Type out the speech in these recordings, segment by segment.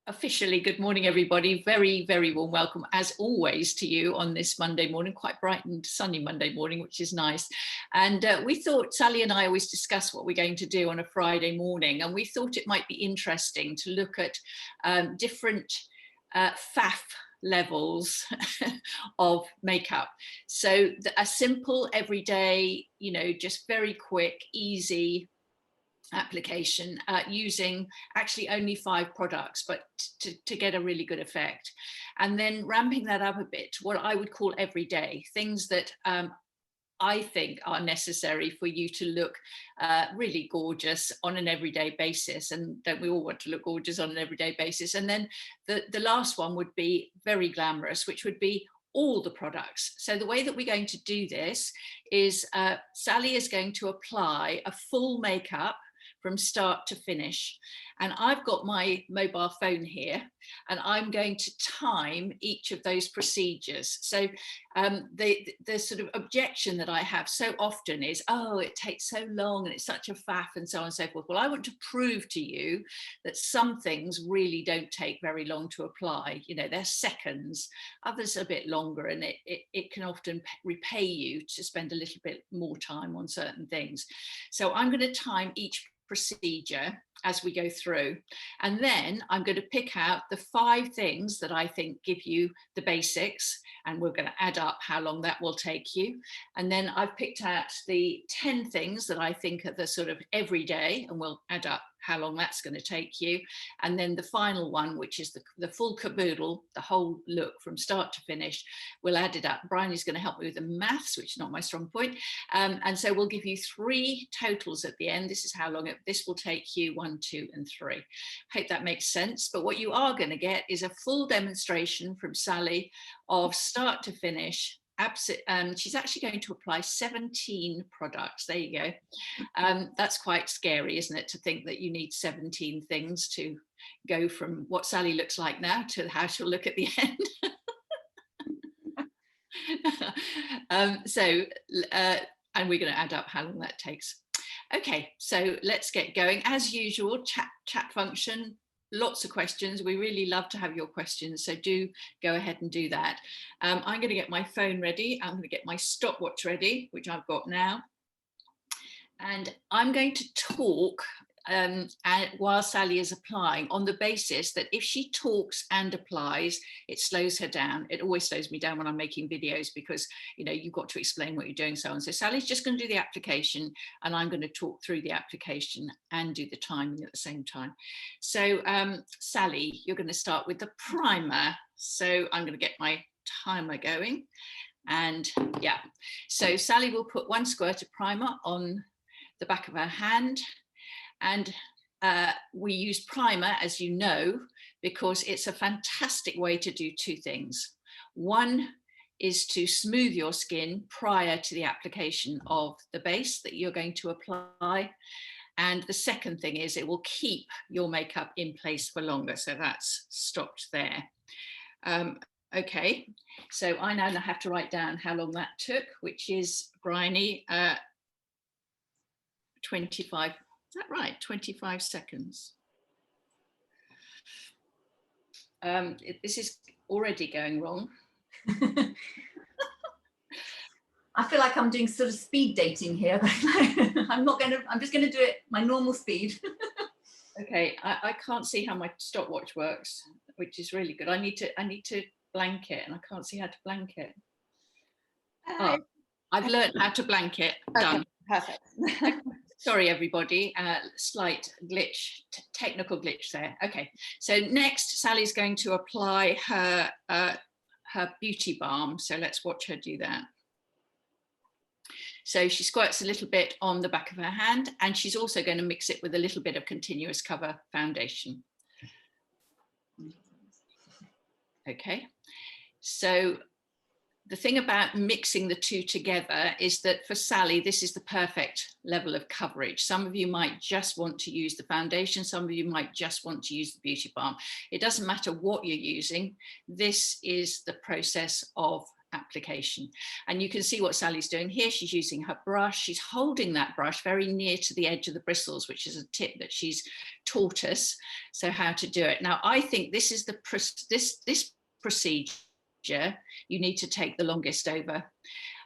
Officially, good morning, everybody. Very, very warm welcome, as always, to you on this Monday morning, quite bright and sunny Monday morning, which is nice. And we thought, Sally and I always discuss what we're going to do on a Friday morning, and we thought it might be interesting to look at different faff levels of makeup. So a simple, everyday, just very quick, easy application using actually only 5 products, but to get a really good effect. And then ramping that up a bit, what I would call everyday things that I think are necessary for you to look really gorgeous on an everyday basis. And don't we all want to look gorgeous on an everyday basis? And then the last one would be very glamorous, which would be all the products. So the way that we're going to do this is Sally is going to apply a full makeup from start to finish. And I've got my mobile phone here, and I'm going to time each of those procedures. So the sort of objection that I have so often is, oh, it takes so long and it's such a faff and so on and so forth. Well, I want to prove to you that some things really don't take very long to apply. They're seconds, others a bit longer, and it can often repay you to spend a little bit more time on certain things. So I'm going to time each procedure as we go through, and then I'm going to pick out the 5 things that I think give you the basics, and we're going to add up how long that will take you. And then I've picked out the 10 things that I think are the sort of everyday, and we'll add up how long that's going to take you. And then the final one, which is the full caboodle, the whole look from start to finish, we'll add it up. Brian is going to help me with the maths, which is not my strong point. And so we'll give you 3 totals at the end. This is how long this will take you, 1, 2, and 3. Hope that makes sense. But what you are going to get is a full demonstration from Sally of start to finish. She's actually going to apply 17 products. There you go. That's quite scary, isn't it, to think that you need 17 things to go from what Sally looks like now to how she'll look at the end. And we're going to add up how long that takes. Okay, so let's get going. As usual, chat function. Lots of questions. We really love to have your questions, so do go ahead and do that. I'm going to get my phone ready. I'm going to get my stopwatch ready, which I've got now. And I'm going to talk while Sally is applying, on the basis that if she talks and applies, it slows her down. It always slows me down when I'm making videos, because you've got to explain what you're doing, so on. So Sally's just going to do the application, and I'm going to talk through the application and do the timing at the same time. So Sally, you're going to start with the primer. So I'm going to get my timer going, and yeah, so Sally will put 1 squirt of primer on the back of her hand. And we use primer, as you know, because it's a fantastic way to do 2 things. One is to smooth your skin prior to the application of the base that you're going to apply. And the second thing is it will keep your makeup in place for longer. So that's stopped there. Okay, so I now have to write down how long that took, which is, Bryony, 25. Is that right? 25 seconds. This is already going wrong. I feel like I'm doing sort of speed dating here, but I'm just going to do it my normal speed. Okay, I can't see how my stopwatch works, which is really good. I need to blank it, and I can't see how to blank it. Oh, I've learned how to blank it. Done. Okay, perfect. Sorry, everybody, slight glitch, technical glitch there. Okay, so next, Sally's going to apply her beauty balm. So let's watch her do that. So she squirts a little bit on the back of her hand, and she's also going to mix it with a little bit of continuous cover foundation. Okay, so the thing about mixing the 2 together is that for Sally, this is the perfect level of coverage. Some of you might just want to use the foundation. Some of you might just want to use the beauty balm. It doesn't matter what you're using. This is the process of application. And you can see what Sally's doing here. She's using her brush. She's holding that brush very near to the edge of the bristles, which is a tip that she's taught us, so how to do it. Now, I think this is this procedure you need to take the longest over.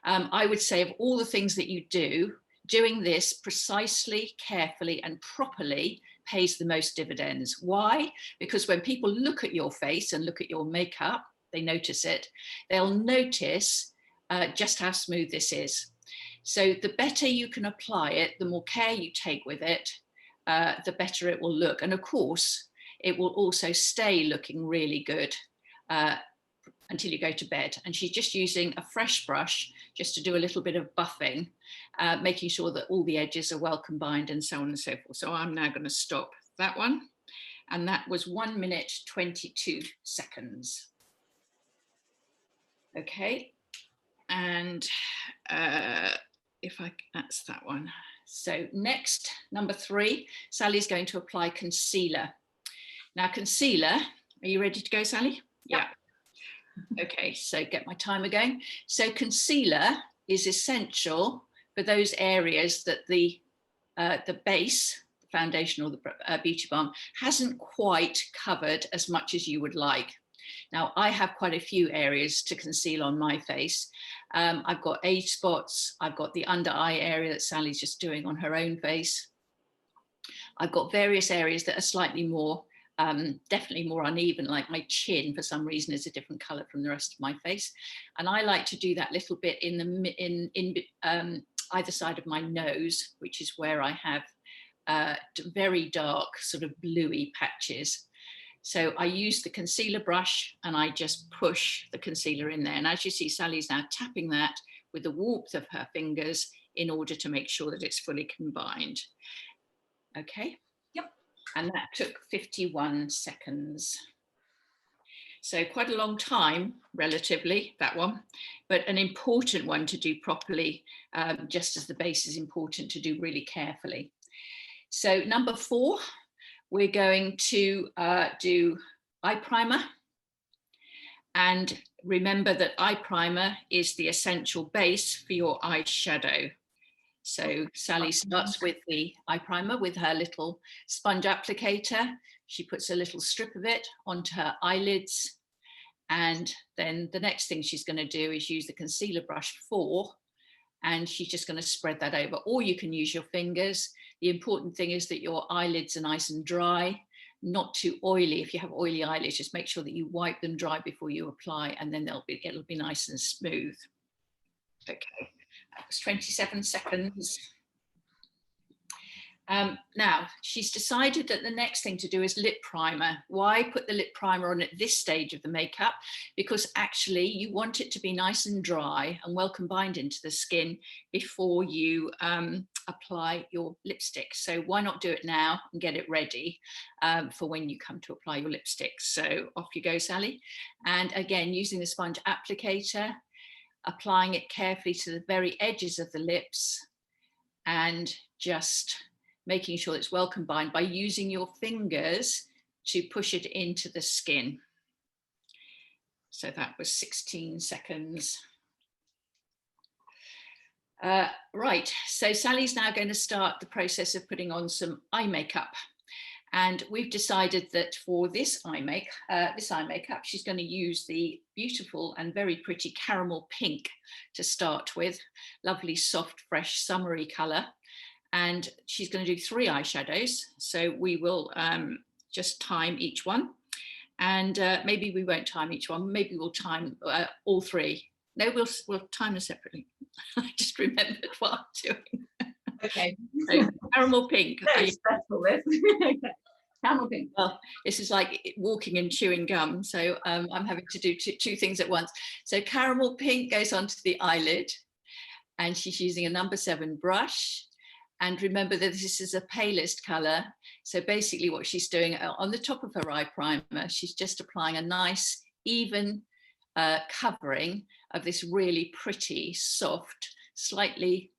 I would say of all the things that you do, doing this precisely, carefully, and properly pays the most dividends. Why? Because when people look at your face and look at your makeup, they notice it, they'll notice just how smooth this is. So the better you can apply it, the more care you take with it, the better it will look. And of course, it will also stay looking really good until you go to bed. And she's just using a fresh brush just to do a little bit of buffing, making sure that all the edges are well combined and so on and so forth. So I'm now going to stop that one. And that was 1 minute, 22 seconds. Okay, and that's that one. So next, number 3, Sally's going to apply concealer. Now concealer, are you ready to go, Sally? Yeah. Okay, so get my timer going. So concealer is essential for those areas that the base, the foundation or the beauty balm hasn't quite covered as much as you would like. Now, I have quite a few areas to conceal on my face. I've got age spots. I've got the under eye area that Sally's just doing on her own face. I've got various areas that are slightly more, definitely more uneven, like my chin for some reason is a different color from the rest of my face. And I like to do that little bit in either side of my nose, which is where I have very dark sort of bluey patches. So I use the concealer brush and I just push the concealer in there. And as you see, Sally's now tapping that with the warmth of her fingers in order to make sure that it's fully combined. Okay. Yep. And that took 51 seconds. So quite a long time, relatively, that one, but an important one to do properly, just as the base is important to do really carefully. So number 4, we're going to do eye primer. And remember that eye primer is the essential base for your eyeshadow. So Sally starts with the eye primer with her little sponge applicator. She puts a little strip of it onto her eyelids. And then the next thing she's going to do is use the concealer brush 4, and she's just going to spread that over. Or you can use your fingers. The important thing is that your eyelids are nice and dry, not too oily. If you have oily eyelids, just make sure that you wipe them dry before you apply, and then it'll be nice and smooth. Okay, that was 27 seconds. Now, she's decided that the next thing to do is lip primer. Why put the lip primer on at this stage of the makeup? Because actually you want it to be nice and dry and well combined into the skin before you apply your lipstick. So why not do it now and get it ready for when you come to apply your lipstick? So off you go, Sally. And again, using the sponge applicator, applying it carefully to the very edges of the lips and just making sure it's well combined by using your fingers to push it into the skin. So that was 16 seconds. Right, so Sally's now going to start the process of putting on some eye makeup. And we've decided that for this eye makeup, she's going to use the beautiful and very pretty caramel pink to start with. Lovely, soft, fresh, summery colour. And she's going to do 3 eyeshadows. So we will just time each one. And maybe we won't time each one. Maybe we'll time all 3. No, we'll time them separately. I just remembered what I'm doing. Okay. So, caramel pink. Very stressful, this. Caramel pink. Well, this is like walking and chewing gum. So I'm having to do two things at once. So caramel pink goes onto the eyelid. And she's using a number 7 brush. And remember that this is a palest colour. So basically what she's doing on the top of her eye primer, she's just applying a nice, even covering of this really pretty, soft, slightly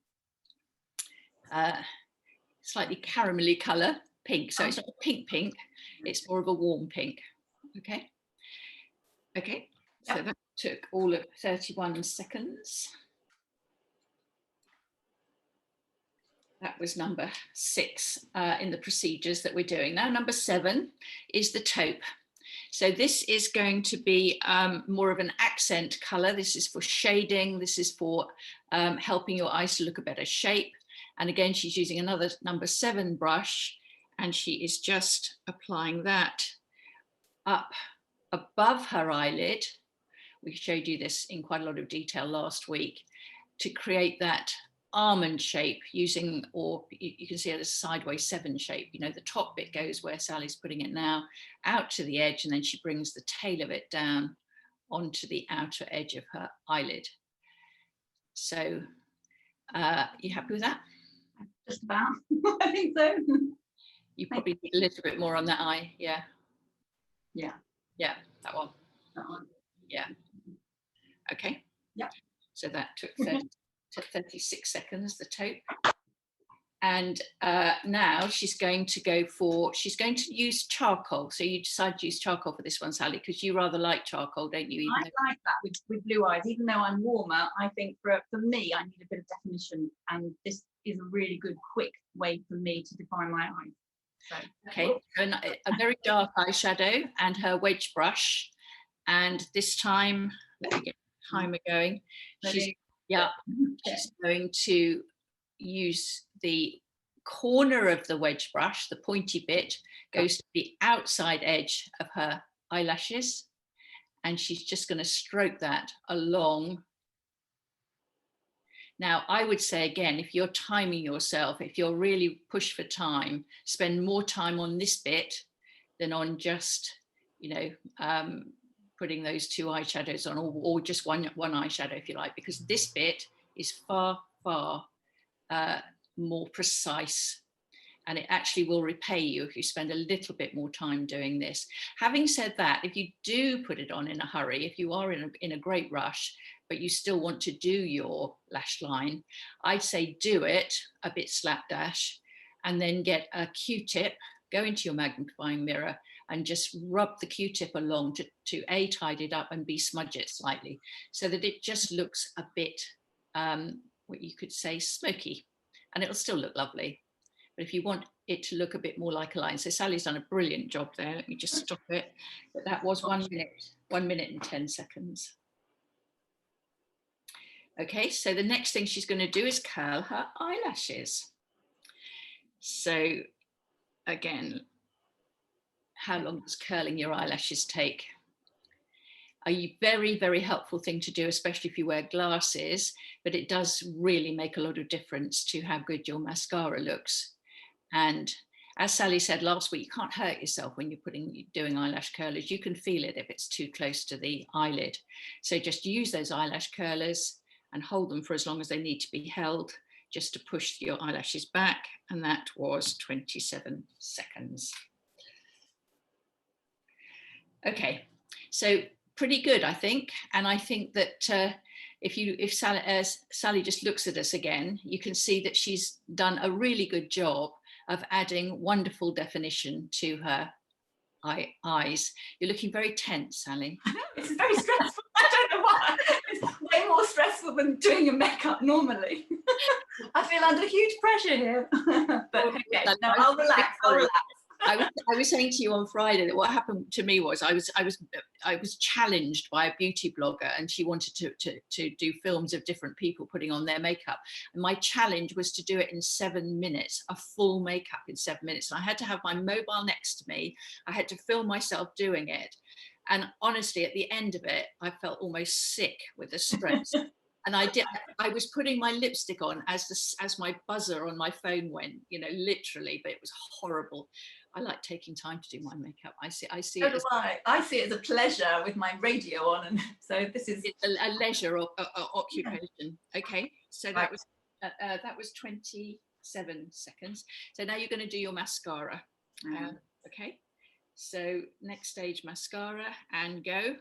caramelly colour pink. So it's not a pink, it's more of a warm pink. Okay. Okay. So took all of 31 seconds. That was number 6 in the procedures that we're doing. Now number 7 is the taupe. So this is going to be more of an accent color. This is for shading. This is for helping your eyes to look a better shape. And again, she's using another number 7 brush, and she is just applying that up above her eyelid. We showed you this in quite a lot of detail last week, to create that almond shape using, or you can see it as a sideways 7 shape. You know, the top bit goes where Sally's putting it now, out to the edge, and then she brings the tail of it down onto the outer edge of her eyelid. So you happy with that? Just about. I think so. You probably need a little bit more on that eye. Yeah. Yeah. Yeah, that one. That one. Yeah. Okay. Yeah. So that took 36 seconds, the taupe. And now she's going to use charcoal. So you decided to use charcoal for this one, Sally, because you rather like charcoal, don't you? I like that with blue eyes. Even though I'm warmer, I think for me, I need a bit of definition. And this is a really good, quick way for me to define my eyes. So, okay, a very dark eyeshadow and her wedge brush. And this time, let me get the timer going. She's going to use the corner of the wedge brush, the pointy bit, goes to the outside edge of her eyelashes, and she's just going to stroke that along. Now, I would say again, if you're timing yourself, if you're really pushed for time, spend more time on this bit than on just, you know, putting those 2 eyeshadows on, or just one eyeshadow, if you like, because this bit is far more precise, and it actually will repay you if you spend a little bit more time doing this. Having said that, if you do put it on in a hurry, if you are in a great rush, but you still want to do your lash line, I'd say do it a bit slapdash, and then get a Q-tip, go into your magnifying mirror and just rub the Q-tip along to A, tidy it up, and B, smudge it slightly, so that it just looks a bit, what you could say, smoky, and it'll still look lovely. But if you want it to look a bit more like a line, so Sally's done a brilliant job there. Let me just stop it. But that was 1 minute and 10 seconds. Okay, so the next thing she's going to do is curl her eyelashes. So again, how long does curling your eyelashes take? A very, very helpful thing to do, especially if you wear glasses, but it does really make a lot of difference to how good your mascara looks. And as Sally said last week, you can't hurt yourself when you're doing eyelash curlers. You can feel it if it's too close to the eyelid. So just use those eyelash curlers and hold them for as long as they need to be held, just to push your eyelashes back. And that was 27 seconds. Okay, so pretty good, I think. And I think that if Sally just looks at us again, you can see that she's done a really good job of adding wonderful definition to her eyes. You're looking very tense, Sally. I know, it's very stressful. I don't know why. It's way more stressful than doing your makeup normally. I feel under huge pressure here. But okay, no, I'll relax. I was saying to you on Friday that what happened to me was I was challenged by a beauty blogger, and she wanted to do films of different people putting on their makeup, and my challenge was to do it in 7 minutes, a full makeup in 7 minutes. And I had to have my mobile next to me. I had to film myself doing it, and honestly, at the end of it, I felt almost sick with the stress. And I was putting my lipstick on as my buzzer on my phone went, you know, literally, but it was horrible. I like taking time to do my makeup. I see so it. I see it as a pleasure with my radio on, and so this is a leisure occupation. Okay, so that was 27 seconds. So now you're going to do your mascara. Okay, so next stage, mascara, and go.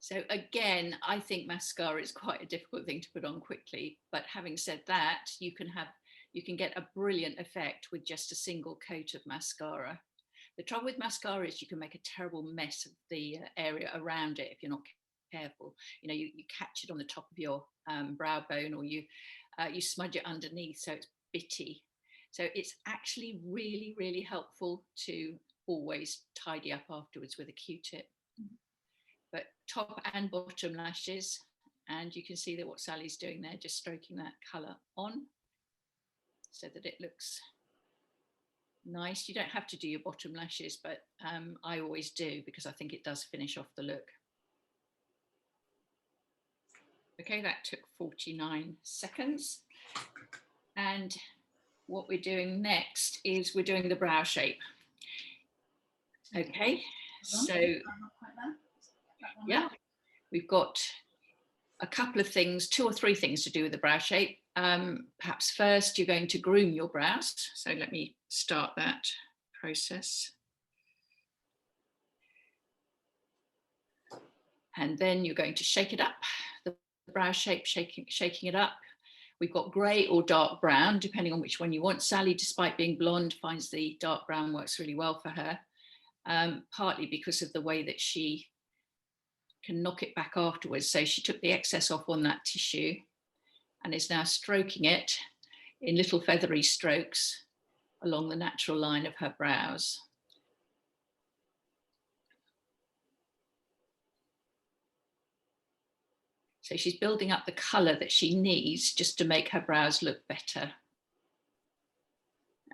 So again, I think mascara is quite a difficult thing to put on quickly, but having said that, you can get a brilliant effect with just a single coat of mascara. The trouble with mascara is you can make a terrible mess of the area around it if you're not careful. You know, you catch it on the top of your brow bone, or you smudge it underneath, so it's bitty. So it's actually really, really helpful to always tidy up afterwards with a Q-tip. But top and bottom lashes, and you can see that what Sally's doing there, just stroking that colour on so that it looks nice. You don't have to do your bottom lashes, but I always do because I think it does finish off the look. Okay, that took 49 seconds. And what we're doing next is we're doing the brow shape. Okay, so yeah, we've got a couple of things, 2 or 3 things to do with the brow shape. Perhaps first you're going to groom your brows. So let me start that process. And then you're going to shake it up, the brow shape, shaking it up. We've got grey or dark brown, depending on which one you want. Sally, despite being blonde, finds the dark brown works really well for her, partly because of the way that she can knock it back afterwards. So she took the excess off on that tissue and is now stroking it in little feathery strokes along the natural line of her brows. So she's building up the colour that she needs just to make her brows look better.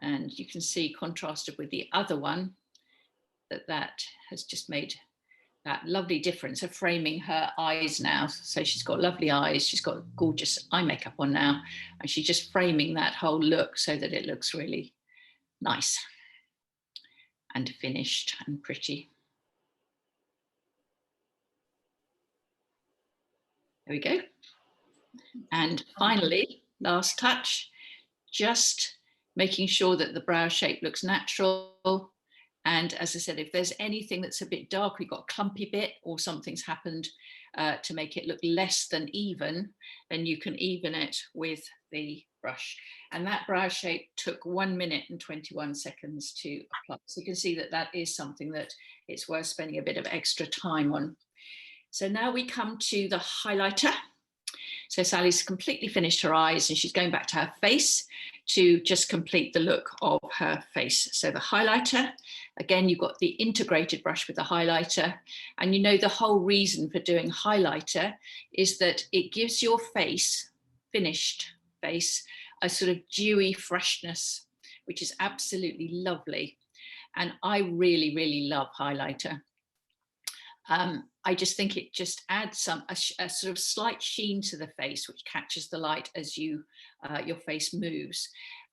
And you can see, contrasted with the other one, that has just made that lovely difference of framing her eyes now. So she's got lovely eyes, she's got gorgeous eye makeup on now, and she's just framing that whole look so that it looks really nice and finished and pretty. There we go. And finally, last touch, just making sure that the brow shape looks natural. And as I said, if there's anything that's a bit dark, we've got a clumpy bit or something's happened to make it look less than even, then you can even it with the brush. And that brow shape took 1 minute and 21 seconds to apply. So you can see that that is something that it's worth spending a bit of extra time on. So now we come to the highlighter. So Sally's completely finished her eyes and she's going back to her face to just complete the look of her face. So the highlighter, again, you've got the integrated brush with the highlighter. And you know the whole reason for doing highlighter is that it gives your face, finished face, a sort of dewy freshness, which is absolutely lovely. And I really, really love highlighter. I just think it just adds a sort of slight sheen to the face, which catches the light as your face moves.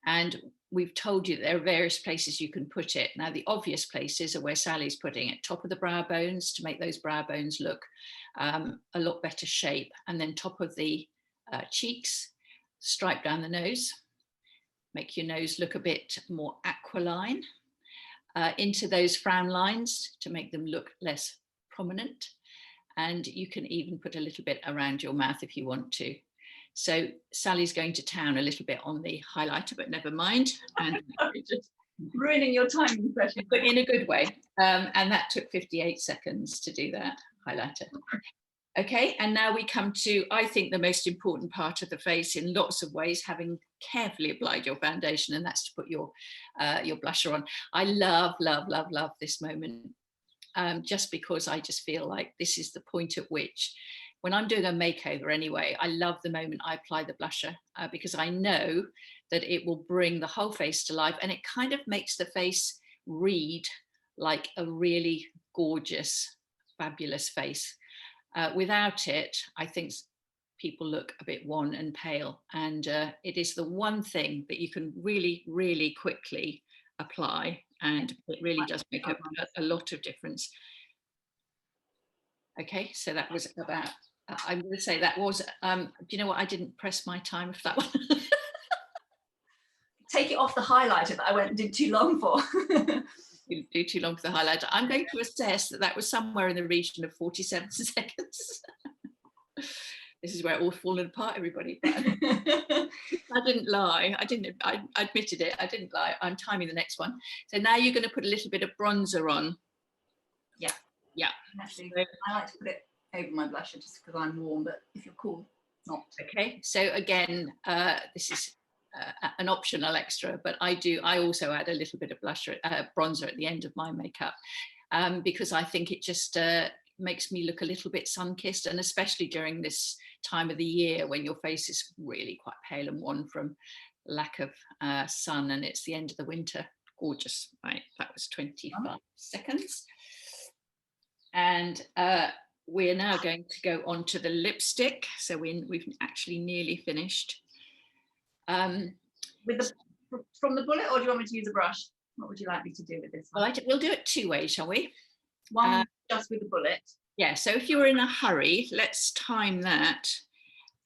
And we've told you that there are various places you can put it. Now, the obvious places are where Sally's putting it, top of the brow bones to make those brow bones look a lot better shape. And then top of the cheeks, stripe down the nose, make your nose look a bit more aquiline, into those frown lines to make them look less prominent, and you can even put a little bit around your mouth if you want to. So Sally's going to town a little bit on the highlighter, but never mind. And just ruining your timing session. But in a good way. And that took 58 seconds to do that highlighter. Okay, and now we come to, I think, the most important part of the face in lots of ways, having carefully applied your foundation, and that's to put your blusher on. I love, love, love, love this moment. Just because I just feel like this is the point at which, when I'm doing a makeover anyway, I love the moment I apply the blusher because I know that it will bring the whole face to life, and it kind of makes the face read like a really gorgeous, fabulous face. Without it, I think people look a bit wan and pale, and it is the one thing that you can really, really quickly apply, and it really does make a lot of difference. Okay, so that was about, I'm going to say that was, do you know what, I didn't press my time for that one. Take it off the highlighter that I went and did too long for. You do too long for the highlighter. I'm going to assess that that was somewhere in the region of 47 seconds. This is where it all fallen apart, everybody. I didn't lie. I admitted it. I didn't lie. I'm timing the next one. So now you're going to put a little bit of bronzer on. Yeah. Yeah. Actually, I like to put it over my blusher just because I'm warm, but if you're cool, not. Okay. So again, this is an optional extra, but I also add a little bit of bronzer at the end of my makeup, because I think it just makes me look a little bit sun-kissed, and especially during this time of the year when your face is really quite pale and wan from lack of sun, and it's the end of the winter. Gorgeous. Right, that was 25 seconds. And we're now going to go on to the lipstick. So we've actually nearly finished. From the bullet, or do you want me to use a brush? What would you like me to do with this one? Well, we'll do it two ways, shall we? One just with the bullet. Yeah, so if you're in a hurry, let's time that.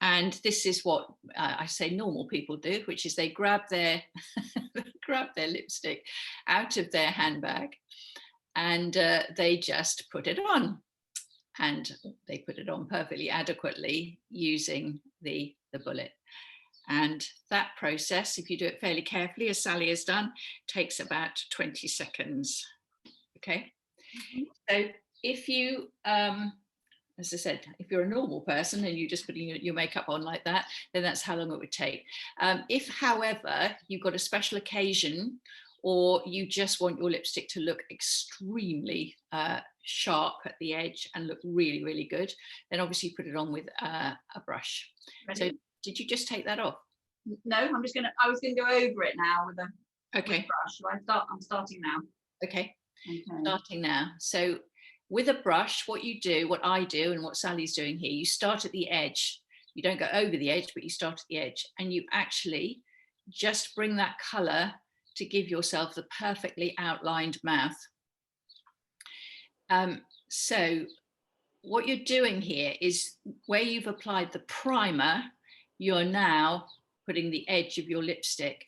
And this is what I say normal people do, which is they grab their lipstick out of their handbag, and they just put it on. And they put it on perfectly adequately using the bullet. And that process, if you do it fairly carefully, as Sally has done, takes about 20 seconds. Okay. So if you, as I said, if you're a normal person and you're just putting your makeup on like that, then that's how long it would take. If, however, you've got a special occasion, or you just want your lipstick to look extremely sharp at the edge and look really, really good, then obviously put it on with a brush. Ready? So did you just take that off? No, I was gonna go over it now with a brush. I'm starting now. Okay. Starting now. So with a brush, what I do and what Sally's doing here, you start at the edge. You don't go over the edge, but you start at the edge, and you actually just bring that colour to give yourself the perfectly outlined mouth. So what you're doing here is where you've applied the primer, you're now putting the edge of your lipstick.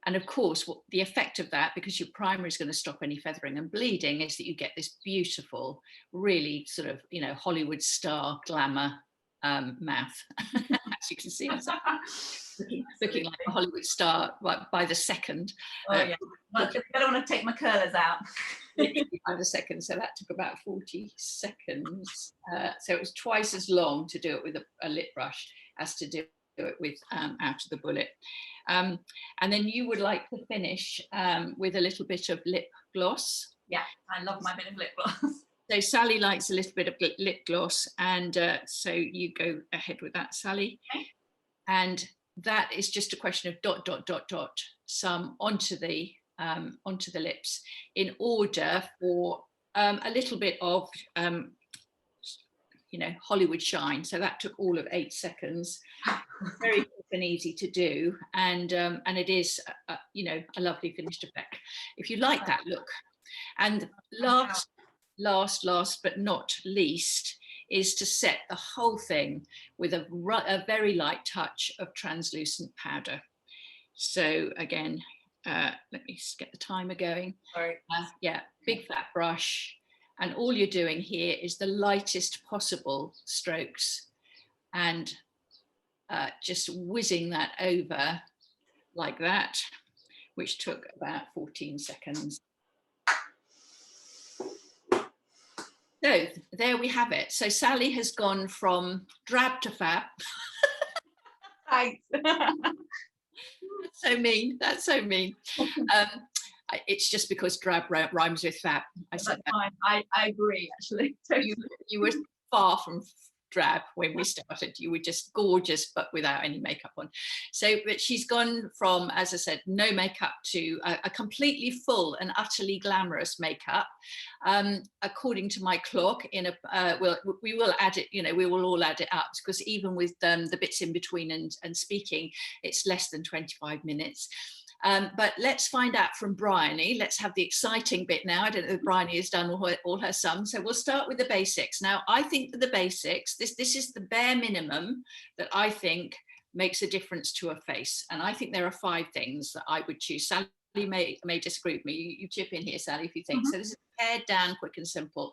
And of course, the effect of that, because your primer is going to stop any feathering and bleeding, is that you get this beautiful, really sort of, Hollywood star glamour mouth. As you can see, looking like a Hollywood star by the second. Oh yeah. Well, I don't want to take my curlers out. By the second, so that took about 40 seconds. So it was twice as long to do it with a lip brush as to do it with out of the bullet. And then you would like to finish with a little bit of lip gloss. Yeah, I love my bit of lip gloss. So Sally likes a little bit of lip gloss, and so you go ahead with that, Sally. Okay. And that is just a question of ... some onto the lips in order for a little bit of Hollywood shine. So that took all of 8 seconds. Very quick and easy to do, and it is a lovely finished effect if you like that look. And last but not least is to set the whole thing with a very light touch of translucent powder. So again, let me just get the timer going. Sorry. Yeah, big flat brush, and all you're doing here is the lightest possible strokes, and just whizzing that over like that, which took about 14 seconds. So there we have it. So Sally has gone from drab to fab. Thanks. That's so mean. That's so mean. It's just because drab rhymes with fab. I said that. Fine. I agree, actually. You were far from drab when we started. You were just gorgeous, but without any makeup on. So, but she's gone from, as I said, no makeup to a completely full and utterly glamorous makeup. According to my clock, we will add it. We will all add it up, because even with the bits in between and speaking, it's less than 25 minutes. But let's find out from Bryony. Let's have the exciting bit now. I don't know if Bryony has done all her sums. So we'll start with the basics. Now, I think for the basics, this is the bare minimum that I think makes a difference to a face. And I think there are 5 things that I would choose. Sally may disagree with me. You chip in here, Sally, if you think. So this is pared down, quick and simple.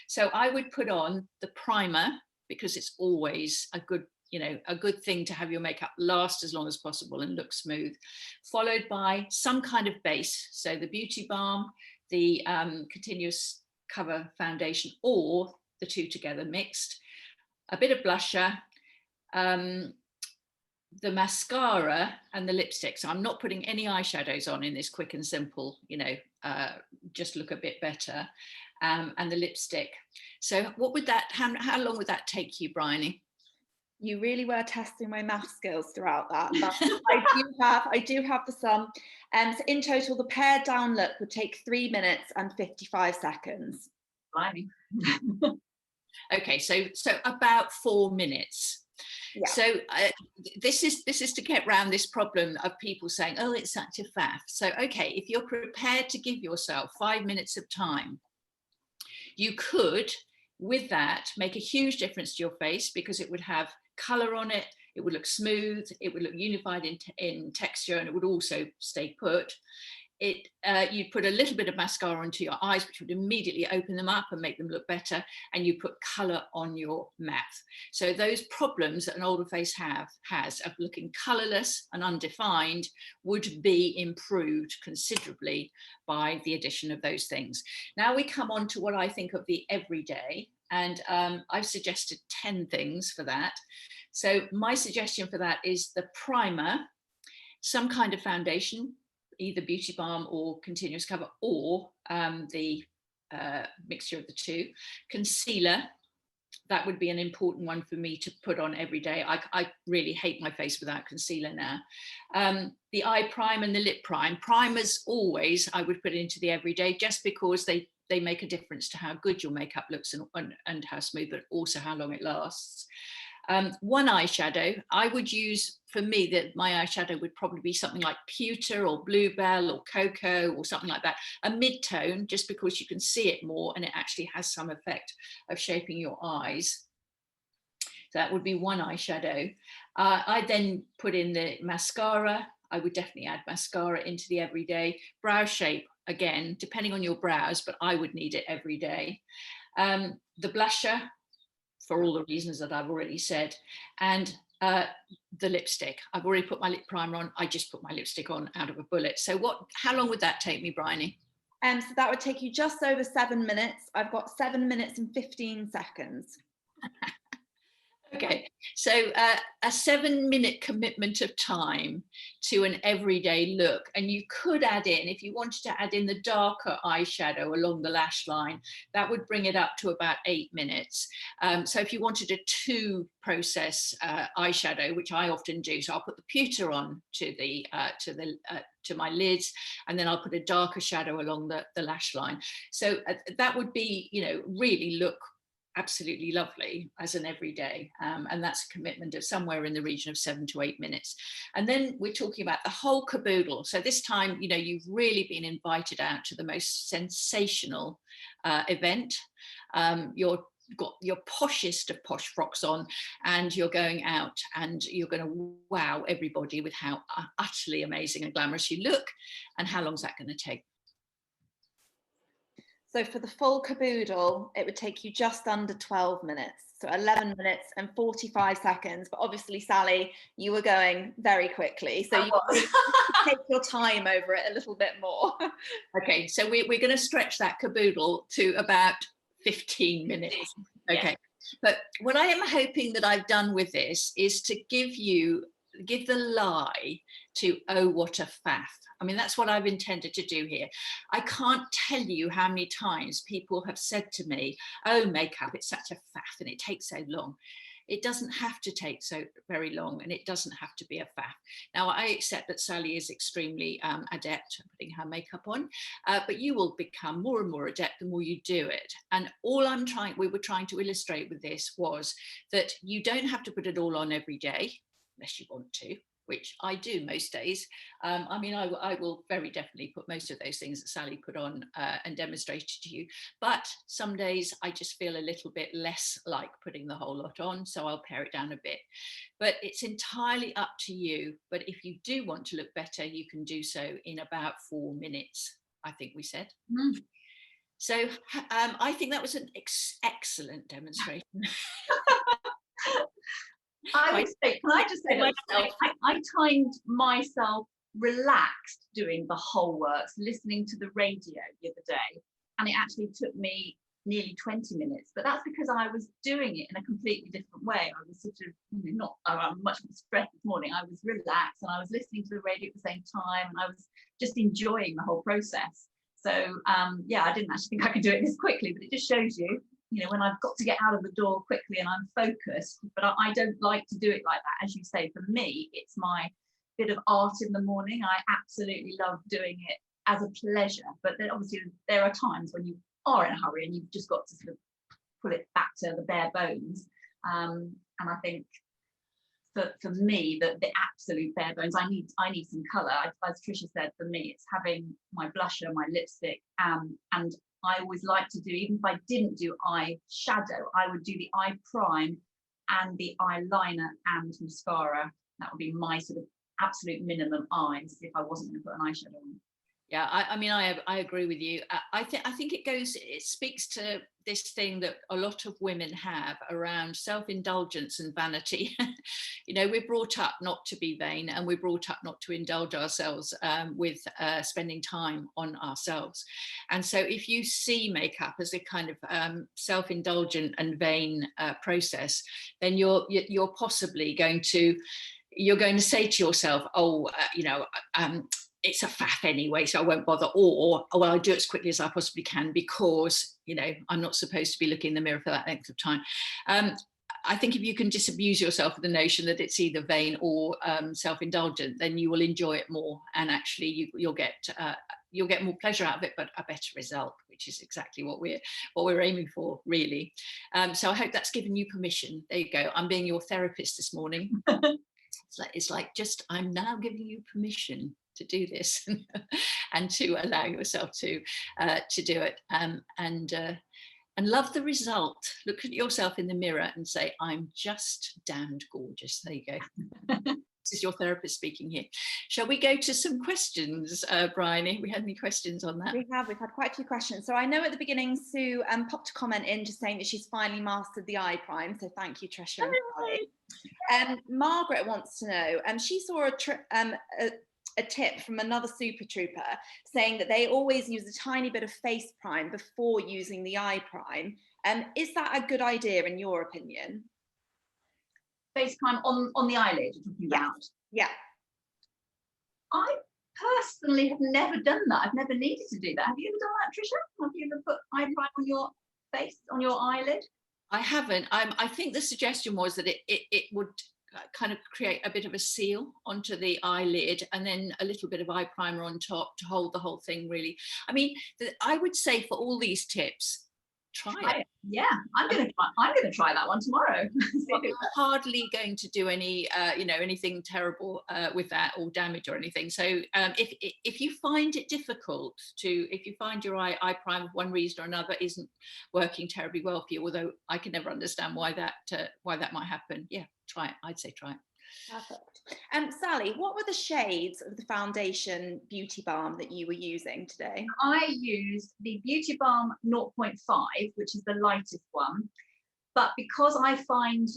So I would put on the primer, because it's always a good you know, a good thing to have your makeup last as long as possible and look smooth, followed by some kind of base. So the beauty balm, the continuous cover foundation, or the two together mixed, a bit of blusher, the mascara and the lipstick. So I'm not putting any eyeshadows on in this quick and simple, you know, just look a bit better, and the lipstick. So what would that, how long would that take you, Bryony? You really were testing my math skills throughout that. But I do have the sum. So in total, the pared down look would take 3 minutes and 55 seconds. Blimey. Okay, so about 4 minutes. Yeah. So this is to get around this problem of people saying, oh, it's such a faff. So, okay, if you're prepared to give yourself 5 minutes of time, you could, with that, make a huge difference to your face, because it would have color on it, it would look smooth, it would look unified in texture, and it would also stay put. You'd put a little bit of mascara onto your eyes, which would immediately open them up and make them look better, and you put color on your mouth. So those problems that an older face has of looking colorless and undefined would be improved considerably by the addition of those things. Now we come on to what I think of the everyday, and I've suggested 10 things for that. So my suggestion for that is the primer, some kind of foundation, either beauty balm or continuous cover, or the mixture of the two. Concealer, that would be an important one for me to put on every day. I really hate my face without concealer now. The eye prime and the lip prime. Primers always I would put into the everyday, just because they make a difference to how good your makeup looks and how smooth, but also how long it lasts. One eyeshadow, I would use, for me, that my eyeshadow would probably be something like Pewter or Bluebell or Cocoa or something like that, a mid-tone, just because you can see it more and it actually has some effect of shaping your eyes. So that would be one eyeshadow. I then put in the mascara. I would definitely add mascara into the everyday. Brow shape, again, depending on your brows, but I would need it every day. The blusher, for all the reasons that I've already said, and the lipstick. I've already put my lip primer on. I just put my lipstick on out of a bullet. So how long would that take me, Bryony? So that would take you just over 7 minutes. I've got 7 minutes and 15 seconds. Okay, so a 7-minute commitment of time to an everyday look, and you could add in, if you wanted to add in the darker eyeshadow along the lash line, that would bring it up to about 8 minutes. So if you wanted a 2-process eyeshadow, which I often do, so I'll put the pewter on to my lids, and then I'll put a darker shadow along the lash line. So that would be, you know, really look absolutely lovely as an everyday, and that's a commitment of somewhere in the region of 7 to 8 minutes. And then we're talking about the whole caboodle. So this time, you know, you've really been invited out to the most sensational event. You've got your poshest of posh frocks on, and you're going out and you're going to wow everybody with how utterly amazing and glamorous you look. And how long is that going to take? So for the full caboodle, it would take you just under 12 minutes. So 11 minutes and 45 seconds. But obviously, Sally, you were going very quickly. So you take your time over it a little bit more. Okay, so we're going to stretch that caboodle to about 15 minutes. Okay, yeah. But what I am hoping that I've done with this is to give the lie to, oh, what a faff. I mean, that's what I've intended to do here. I can't tell you how many times people have said to me, oh, makeup, it's such a faff and it takes so long. It doesn't have to take so very long, and it doesn't have to be a faff. Now, I accept that Sally is extremely adept at putting her makeup on, but you will become more and more adept the more you do it. And all we were trying to illustrate with this was that you don't have to put it all on every day, unless you want to, which I do most days. I mean, I will very definitely put most of those things that Sally put on and demonstrated to you. But some days I just feel a little bit less like putting the whole lot on, so I'll pare it down a bit. But it's entirely up to you. But if you do want to look better, you can do so in about 4 minutes, I think we said. Mm. So I think that was an excellent demonstration. I would say, can I just say that I timed myself relaxed doing the whole works, listening to the radio the other day, and it actually took me nearly 20 minutes, but that's because I was doing it in a completely different way. I was sort of, I'm much more stressed this morning. I was relaxed and I was listening to the radio at the same time, and I was just enjoying the whole process. So yeah, I didn't actually think I could do it this quickly, but it just shows you, when I've got to get out of the door quickly and I'm focused, but I don't like to do it like that. As you say, for me, it's my bit of art in the morning. I absolutely love doing it as a pleasure, but then obviously there are times when you are in a hurry and you've just got to sort of pull it back to the bare bones. And I think for me, the absolute bare bones, I need some colour. As Tricia said, for me, it's having my blusher, my lipstick, and I always like to do, even if I didn't do eyeshadow, I would do the eye prime and the eyeliner and mascara. That would be my sort of absolute minimum eyes if I wasn't going to put an eyeshadow on. Yeah, I agree with you. I think it speaks to this thing that a lot of women have around self-indulgence and vanity. We're brought up not to be vain, and we're brought up not to indulge ourselves with spending time on ourselves. And so if you see makeup as a kind of self-indulgent and vain process, then you're possibly going to say to yourself, it's a faff anyway, so I won't bother, or well, I'll do it as quickly as I possibly can because, I'm not supposed to be looking in the mirror for that length of time. I think if you can disabuse yourself of the notion that it's either vain or self-indulgent, then you will enjoy it more, and actually you'll get more pleasure out of it, but a better result, which is exactly what we're aiming for, really. So I hope that's given you permission. There you go. I'm being your therapist this morning. It's like I'm now giving you permission to do this and to allow yourself to do it and love the result. Look at yourself in the mirror and say, I'm just damned gorgeous. There you go. This is your therapist speaking here. Shall we go to some questions, Bryony? We had any questions on that? We've had quite a few questions. So I know at the beginning Sue popped a comment in just saying that she's finally mastered the eye prime. So thank you, Tricia. Margaret wants to know, she saw a tip from another super trooper saying that they always use a tiny bit of face prime before using the eye prime. Is that a good idea in your opinion? Face prime on the eyelid you're talking about? Yeah. I personally have never done that. I've never needed to do that. Have you ever done that, Tricia? Have you ever put eye prime on your face, on your eyelid? I haven't. I think the suggestion was that it would kind of create a bit of a seal onto the eyelid and then a little bit of eye primer on top to hold the whole thing, really. I mean, I would say for all these tips, try it. Yeah, I'm going to try that one tomorrow. Well, you're hardly going to do any anything terrible with that or damage or anything. So if you find it difficult if you find your eye prime for one reason or another isn't working terribly well for you, although I can never understand why that might happen, yeah, try it. I'd say try it. Perfect. Sally, what were the shades of the foundation Beauty Balm that you were using today? I used the Beauty Balm 0.5, which is the lightest one, but because I find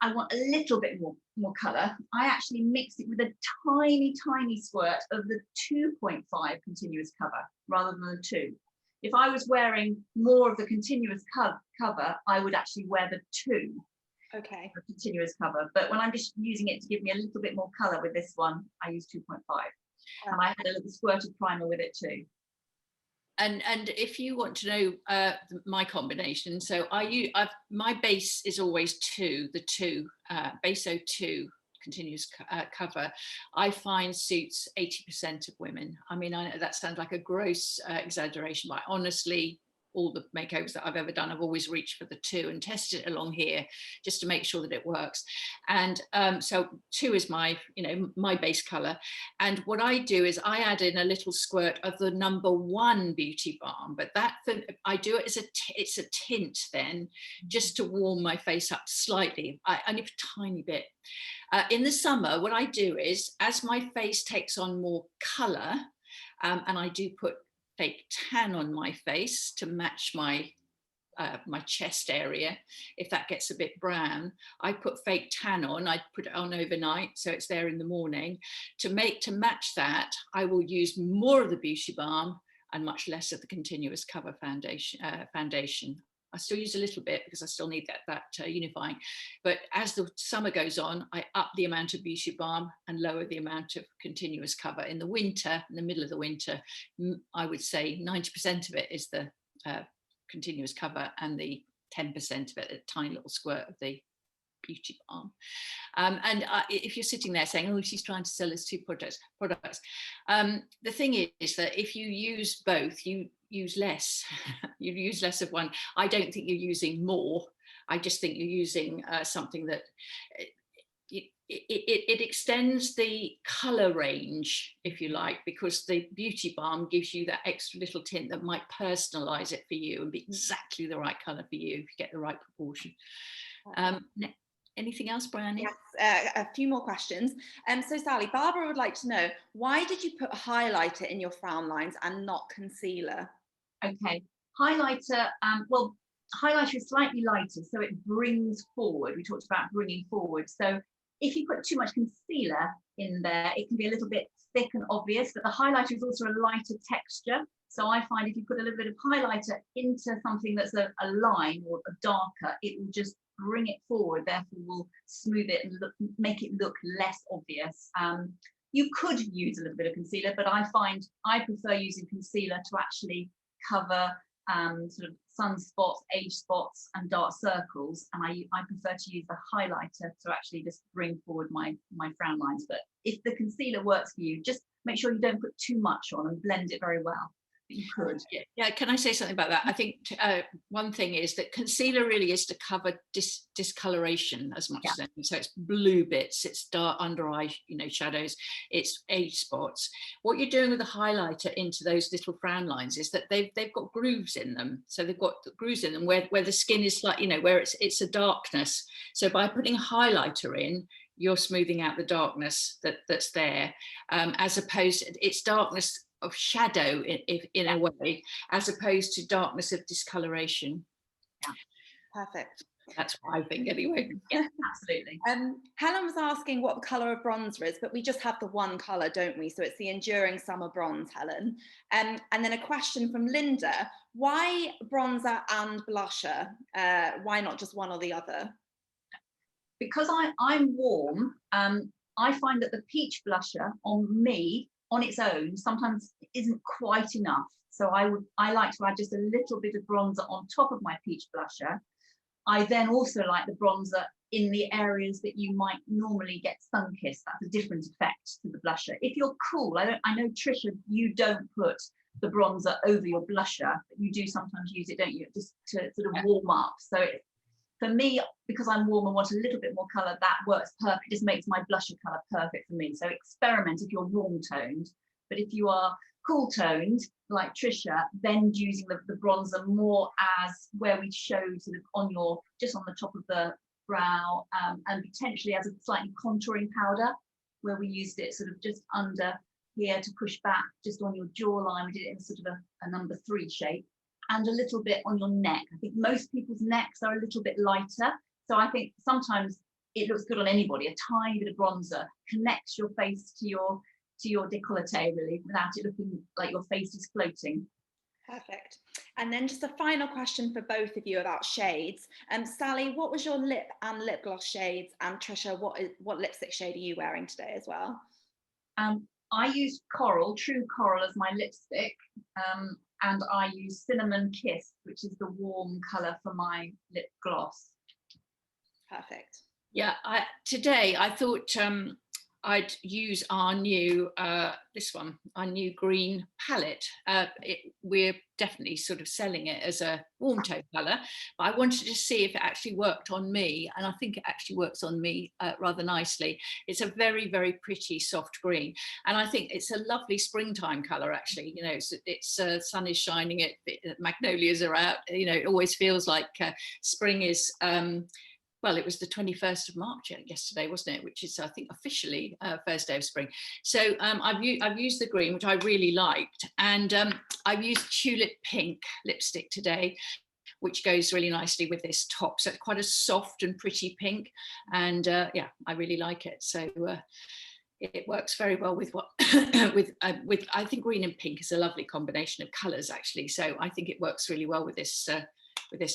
I want a little bit more colour, I actually mixed it with a tiny squirt of the 2.5 continuous cover rather than the 2. If I was wearing more of the continuous cover, I would actually wear the 2. Okay. Continuous cover, but when I'm just using it to give me a little bit more colour with this one, I use 2.5, and I had a little squirt of primer with it too. And if you want to know my combination, so my base is always 2, the 2 base 02 continuous cover. I find suits 80% of women. I mean, I know that sounds like a gross exaggeration, but honestly, all the makeovers that I've ever done, I've always reached for the 2 and tested it along here just to make sure that it works. And so 2 is my base color. And what I do is I add in a little squirt of the number 1 Beauty Balm, but I do it as it's a tint then, just to warm my face up slightly. Only a tiny bit. In the summer, what I do is, as my face takes on more color, and I do put fake tan on my face to match my my chest area. If that gets a bit brown, I put fake tan on. I put it on overnight, so it's there in the morning. To match that, I will use more of the Beauty Balm and much less of the Continuous Cover foundation. I still use a little bit because I still need that unifying. But as the summer goes on, I up the amount of Beauty Balm and lower the amount of Continuous Cover. In the winter, in the middle of the winter, I would say 90% of it is the Continuous Cover, and the 10% of it, a tiny little squirt of the Beauty Balm. If you're sitting there saying, oh, she's trying to sell us two products, the thing is that if you use both, you use less. You use less of one. I don't think you're using more. I just think you're using something that it extends the color range, if you like, because the Beauty Balm gives you that extra little tint that might personalize it for you and be exactly the right color for you if you get the right proportion. Anything else, Bryony? Yes, a few more questions. So Sally, Barbara would like to know, why did you put a highlighter in your frown lines and not concealer? Okay, highlighter, well, highlighter is slightly lighter, so it brings forward. We talked about bringing forward. So if you put too much concealer in there, it can be a little bit thick and obvious, but the highlighter is also a lighter texture. So I find if you put a little bit of highlighter into something that's a line or a darker, it will just bring it forward, therefore will smooth it and make it look less obvious. You could use a little bit of concealer, but I find I prefer using concealer to actually cover sort of sunspots, age spots and dark circles, and I prefer to use the highlighter to actually just bring forward my frown lines. But if the concealer works for you, just make sure you don't put too much on and blend it very well. But you could. Yeah, can I say something about that? I think one thing is that concealer really is to cover discoloration as much as anything. So it's blue bits, it's dark under eye, shadows, it's age spots. What you're doing with the highlighter into those little frown lines is that they've got grooves in them. So they've got grooves in them where the skin is like, where it's a darkness. So by putting highlighter in, you're smoothing out the darkness that's there, as opposed to it's darkness of shadow in a way, as opposed to darkness of discoloration. Yeah, perfect. That's what I think anyway. Yeah, absolutely. Helen was asking what the colour of bronzer is, but we just have the one colour, don't we? So it's the Enduring Summer Bronze, Helen. And then a question from Linda, why bronzer and blusher? Why not just one or the other? Because I'm warm, I find that the peach blusher on me, on its own, sometimes isn't quite enough. So I like to add just a little bit of bronzer on top of my peach blusher. I then also like the bronzer in the areas that you might normally get sun-kissed. That's a different effect to the blusher. If you're cool, I know Tricia, you don't put the bronzer over your blusher, but you do sometimes use it, don't you? Just to sort of warm up. So for me, because I'm warm and want a little bit more colour, that works perfect. It just makes my blusher colour perfect for me. So experiment if you're warm toned, but if you are cool toned like Tricia, then using the bronzer more as where we showed sort of on your, just on the top of the brow, and potentially as a slightly contouring powder, where we used it sort of just under here to push back just on your jawline. We did it in sort of a number 3 shape. And a little bit on your neck. I think most people's necks are a little bit lighter. So I think sometimes it looks good on anybody. A tiny bit of bronzer connects your face to your décolleté really, without it looking like your face is floating. Perfect. And then just a final question for both of you about shades. Sally, what was your lip and lip gloss shades? And Tricia, what lipstick shade are you wearing today as well? I use Coral, True Coral as my lipstick. And I use Cinnamon Kiss, which is the warm colour for my lip gloss. Perfect. Yeah, today I thought I'd use our new, our new green palette. We're definitely sort of selling it as a warm tone colour, but I wanted to see if it actually worked on me, and I think it actually works on me rather nicely. It's a very, very pretty soft green, and I think it's a lovely springtime colour actually. It's sun is shining, magnolias are out, it always feels like spring is well, it was the 21st of March yesterday, wasn't it? Which is, I think, officially first day of spring. So I've used the green, which I really liked. And I've used Tulip Pink lipstick today, which goes really nicely with this top. So it's quite a soft and pretty pink, and yeah, I really like it. So it works very well with what with I think green and pink is a lovely combination of colours actually. So I think it works really well with this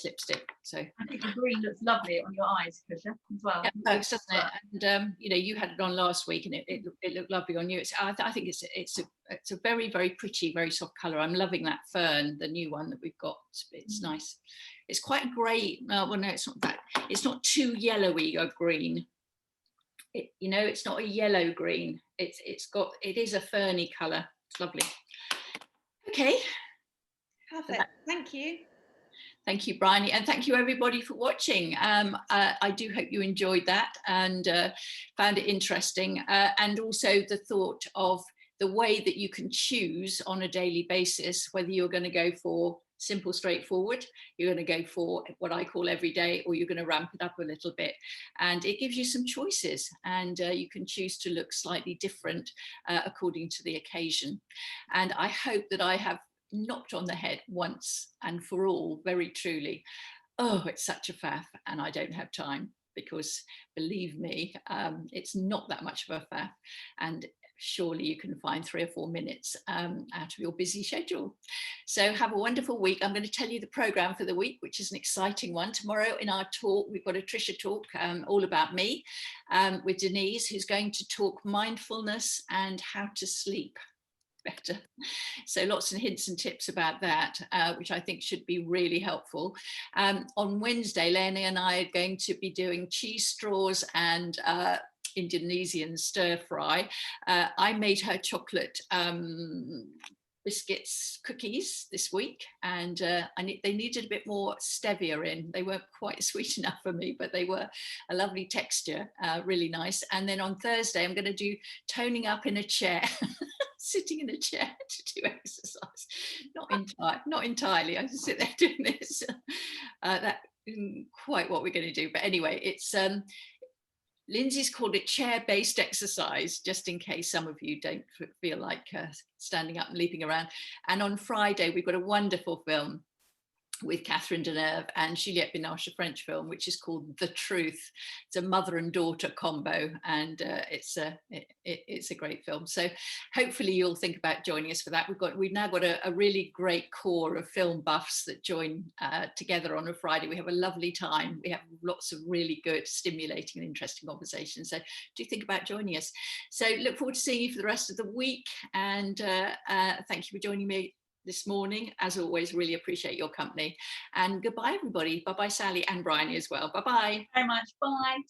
lipstick. So I think the green looks lovely on your eyes, Tricia, as well. Yeah, it works, doesn't it? And you know, you had it on last week, and it looked lovely on you. I think it's a very, very pretty, very soft colour. I'm loving that fern, the new one that we've got. It's nice. It's quite a grey. Well, no, it's not that. It's not too yellowy or green. You know, it's not a yellow green. It is a ferny colour. It's lovely. Okay. Perfect. Thank you. Thank you, Bryony, and thank you everybody for watching. I do hope you enjoyed that and found it interesting, and also the thought of the way that you can choose on a daily basis whether you're going to go for simple, straightforward, you're going to go for what I call everyday, or you're going to ramp it up a little bit. And it gives you some choices, and you can choose to look slightly different according to the occasion. And I hope that I have knocked on the head once and for all, very truly, oh, it's such a faff and I don't have time, because believe me, it's not that much of a faff, and surely you can find 3 or 4 minutes out of your busy schedule. So have a wonderful week. I'm going to tell you the program for the week, which is an exciting one. Tomorrow in our talk, we've got a Tricia talk all about me with Denise, who's going to talk mindfulness and how to sleep better. So lots of hints and tips about that, which I think should be really helpful. On Wednesday, Lena and I are going to be doing cheese straws and Indonesian stir fry. I made her chocolate biscuits cookies this week, and they needed a bit more stevia in. They weren't quite sweet enough for me, but they were a lovely texture, really nice. And then on Thursday I'm going to do toning up in a chair. Sitting in a chair to do exercise. Not entirely. I just sit there doing this. That isn't quite what we're going to do, but anyway, it's Lindsay's called it chair-based exercise, just in case some of you don't feel like standing up and leaping around. And on Friday we've got a wonderful film with Catherine Deneuve and Juliette Binoche, a French film, which is called The Truth. It's a mother and daughter combo, and it's a great film. So hopefully you'll think about joining us for that. We've now got a really great core of film buffs that join together on a Friday. We have a lovely time. We have lots of really good, stimulating and interesting conversations. So do think about joining us. So look forward to seeing you for the rest of the week, and thank you for joining me this morning. As always, really appreciate your company, and goodbye everybody. Bye bye Sally and Bryony as well. Bye bye. Very much. Bye.